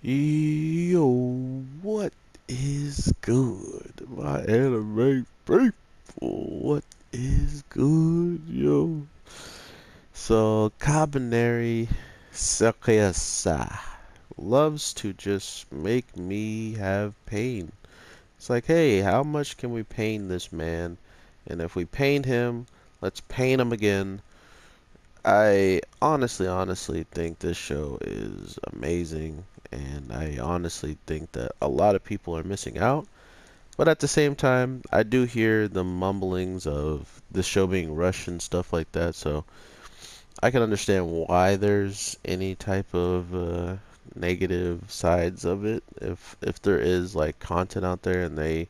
Yo, what is good? My anime faithful, what is good, yo? So, Kabaneri Circus loves to just make me have pain. It's like, hey, how much can we pain this man? And if we pain him, let's pain him again. I honestly think this show is amazing, and I honestly think that a lot of people are missing out. But at the same time, I do hear the mumblings of the show being rushed and stuff like that, so I can understand why there's any type of negative sides of it. If there is like content out there and they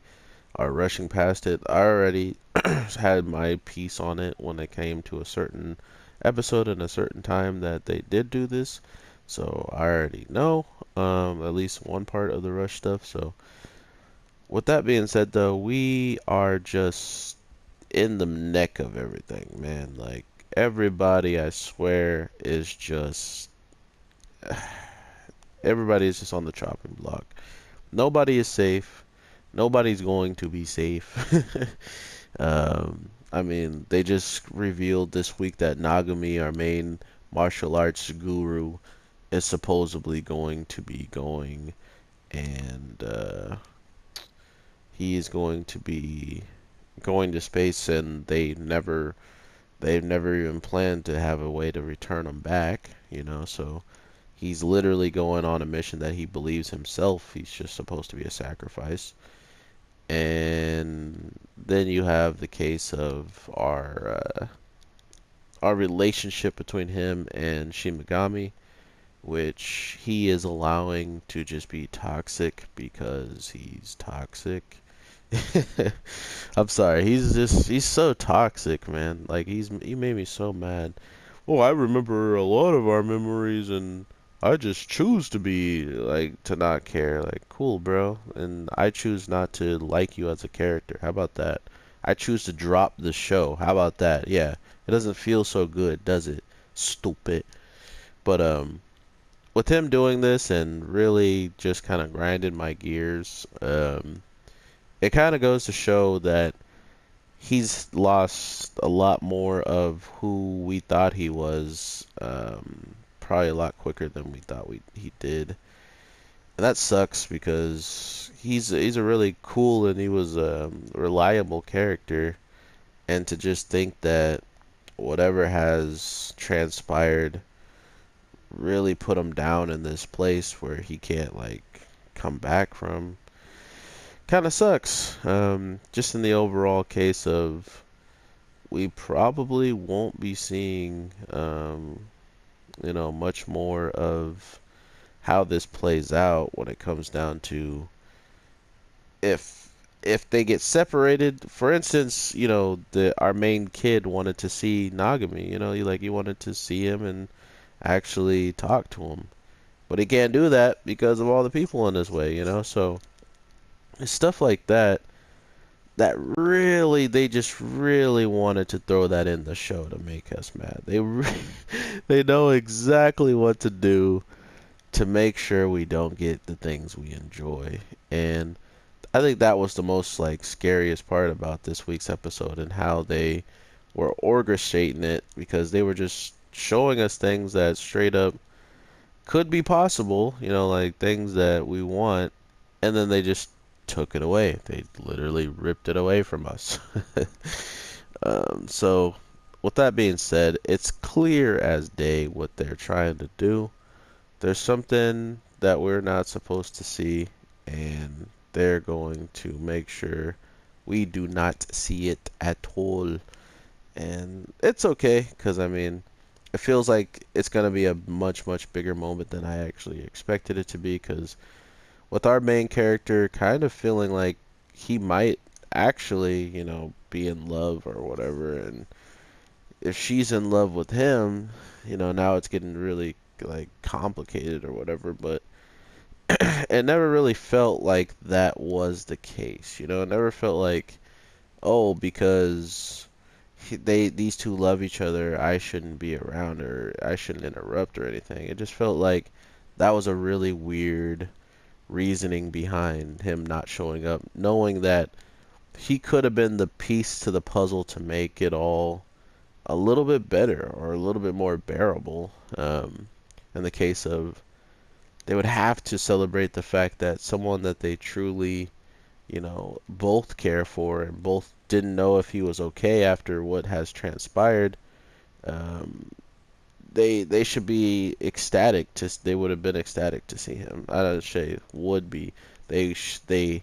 are rushing past it, I already had my piece on it when it came to a certain episode and a certain time that they did do this. So I already know at least one part of the rush stuff. So with that being said, though, we are just in the neck of everything, man. Like everybody, I swear, is just everybody is just on the chopping block. Nobody is safe. Nobody's going to be safe. I mean, they just revealed this week that Nagami, our main martial arts guru, is supposedly going to be going, and he is going to be going to space, and they've never even planned to have a way to return him back, you know, so he's literally going on a mission that he believes himself he's just supposed to be a sacrifice. And then you have the case of our relationship between him and Shimigami, which he is allowing to just be toxic because he's toxic. I'm sorry, he's so toxic, man. Like he made me so mad. Oh, I remember a lot of our memories, and I just choose to be like to not care. Like, cool, bro. And I choose not to like you as a character. How about that? I choose to drop the show. How about that? Yeah, it doesn't feel so good, does it? Stupid. But with him doing this and really just kind of grinding my gears, it kind of goes to show that he's lost a lot more of who we thought he was, probably a lot quicker than we thought he did. And that sucks because he's a really cool and he was a reliable character. And to just think that whatever has transpired really put him down in this place where he can't like come back from kind of sucks. Just in the overall case of we probably won't be seeing, much more of how this plays out when it comes down to if they get separated. For instance, the our main kid wanted to see Nagami. He wanted to see him and actually talk to him, but he can't do that because of all the people in his way. So it's stuff like that that really they just really wanted to throw that in the show to make us mad. They know exactly what to do to make sure we don't get the things we enjoy. And I think that was the most like scariest part about this week's episode and how they were orchestrating it because they were just showing us things that straight up could be possible, like things that we want, and then they just took it away. They literally ripped it away from us. So, with that being said, it's clear as day what they're trying to do. There's something that we're not supposed to see, and they're going to make sure we do not see it at all. And it's okay, because I mean, it feels like it's going to be a much bigger moment than I actually expected it to be, because with our main character kind of feeling like he might actually, be in love or whatever, and if she's in love with him, now it's getting really like complicated or whatever, but it never really felt like that was the case. It never felt like, oh, because these two love each other, I shouldn't be around or I shouldn't interrupt or anything. It just felt like that was a really weird reasoning behind him not showing up, knowing that he could have been the piece to the puzzle to make it all a little bit better or a little bit more bearable. In the case of, they would have to celebrate the fact that someone that they truly, both care for and both didn't know if he was okay after what has transpired. Um, they should be ecstatic they would have been ecstatic to see him. I don't say would be. They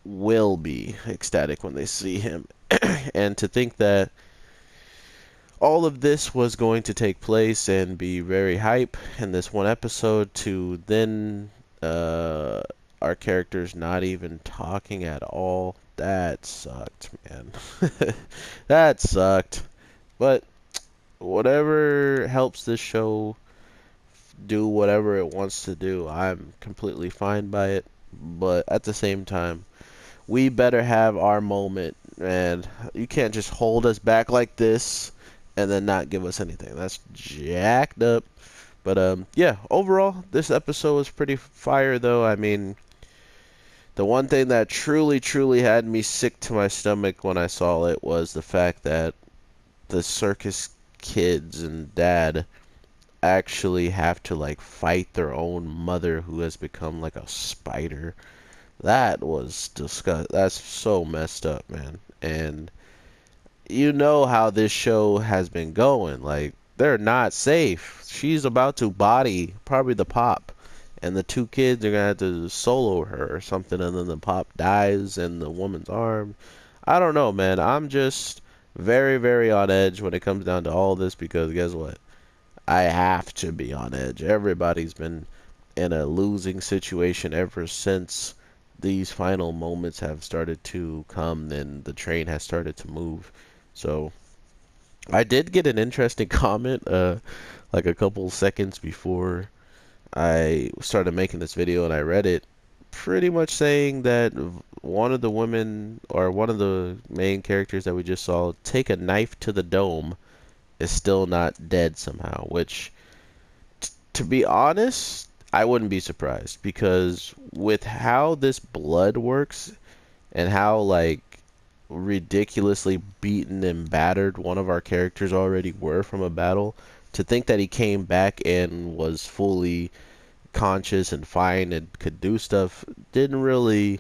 will be ecstatic when they see him. And to think that all of this was going to take place and be very hype in this one episode, to then uh, our characters not even talking at all, that sucked, man. That sucked. But whatever helps this show do whatever it wants to do, I'm completely fine by it. But at the same time, we better have our moment, and you can't just hold us back like this and then not give us anything. That's jacked up. But yeah, overall, this episode was pretty fire, though. I mean, the one thing that truly, truly had me sick to my stomach when I saw it was the fact that the circus kids and dad actually have to like fight their own mother who has become like a spider. That was disgust. That's so messed up, man. And you know how this show has been going. Like, they're not safe. She's about to body probably the pop, and the two kids are gonna have to solo her or something, and then the pop dies in the woman's arm. I don't know, man. I'm just very, very on edge when it comes down to all this, because guess what? I have to be on edge. Everybody's been in a losing situation ever since these final moments have started to come and the train has started to move. So I did get an interesting comment like a couple seconds before I started making this video, and I read it, pretty much saying that one of the women, or one of the main characters that we just saw take a knife to the dome, is still not dead somehow, which, to be honest, I wouldn't be surprised, because with how this blood works and how like ridiculously beaten and battered one of our characters already were from a battle, to think that he came back and was fully conscious and fine and could do stuff didn't really,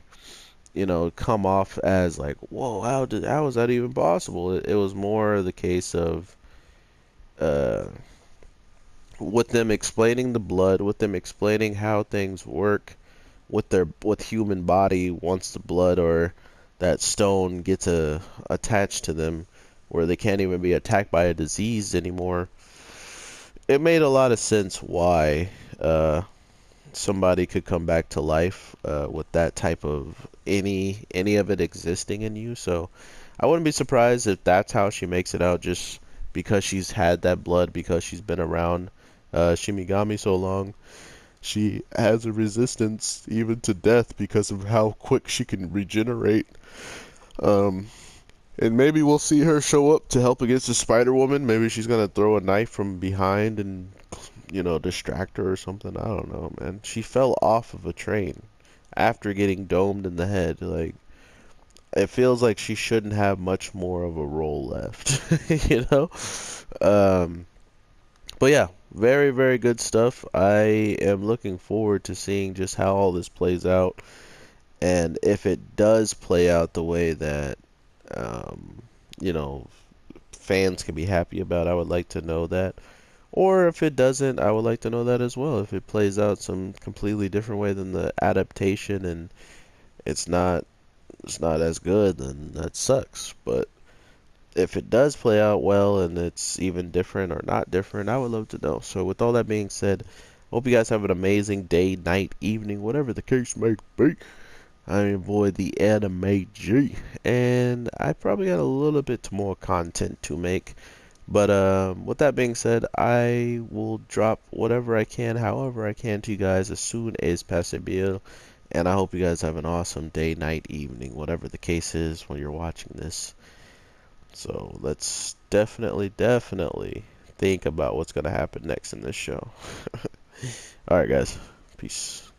come off as like, whoa, how is that even possible? It was more the case of uh with them explaining the blood, with them explaining how things work with human body once the blood or that stone gets attached to them, where they can't even be attacked by a disease anymore. It made a lot of sense why somebody could come back to life with that type of any of it existing in you. So I wouldn't be surprised if that's how she makes it out, just because she's had that blood, because she's been around Shimigami so long. She has a resistance even to death because of how quick she can regenerate. Um, and maybe we'll see her show up to help against the Spider Woman. Maybe she's gonna throw a knife from behind and, distract her or something. I don't know, man. She fell off of a train after getting domed in the head. Like, it feels like she shouldn't have much more of a role left, you know? Um, but yeah, very, very good stuff. I am looking forward to seeing just how all this plays out, and if it does play out the way that, um, you know, fans can be happy about. I would like to know that. Or if it doesn't, I would like to know that as well. If it plays out some completely different way than the adaptation, and it's not it's not as good, then that sucks. But if it does play out well and it's even different or not different, I would love to know. So with all that being said, hope you guys have an amazing day, night, evening, whatever the case may be. I'm your boy, the Anime G, and I probably got a little bit more content to make. But with that being said, I will drop whatever I can, however I can, to you guys as soon as possible. And I hope you guys have an awesome day, night, evening, whatever the case is when you're watching this. So let's definitely think about what's going to happen next in this show. All right, guys. Peace.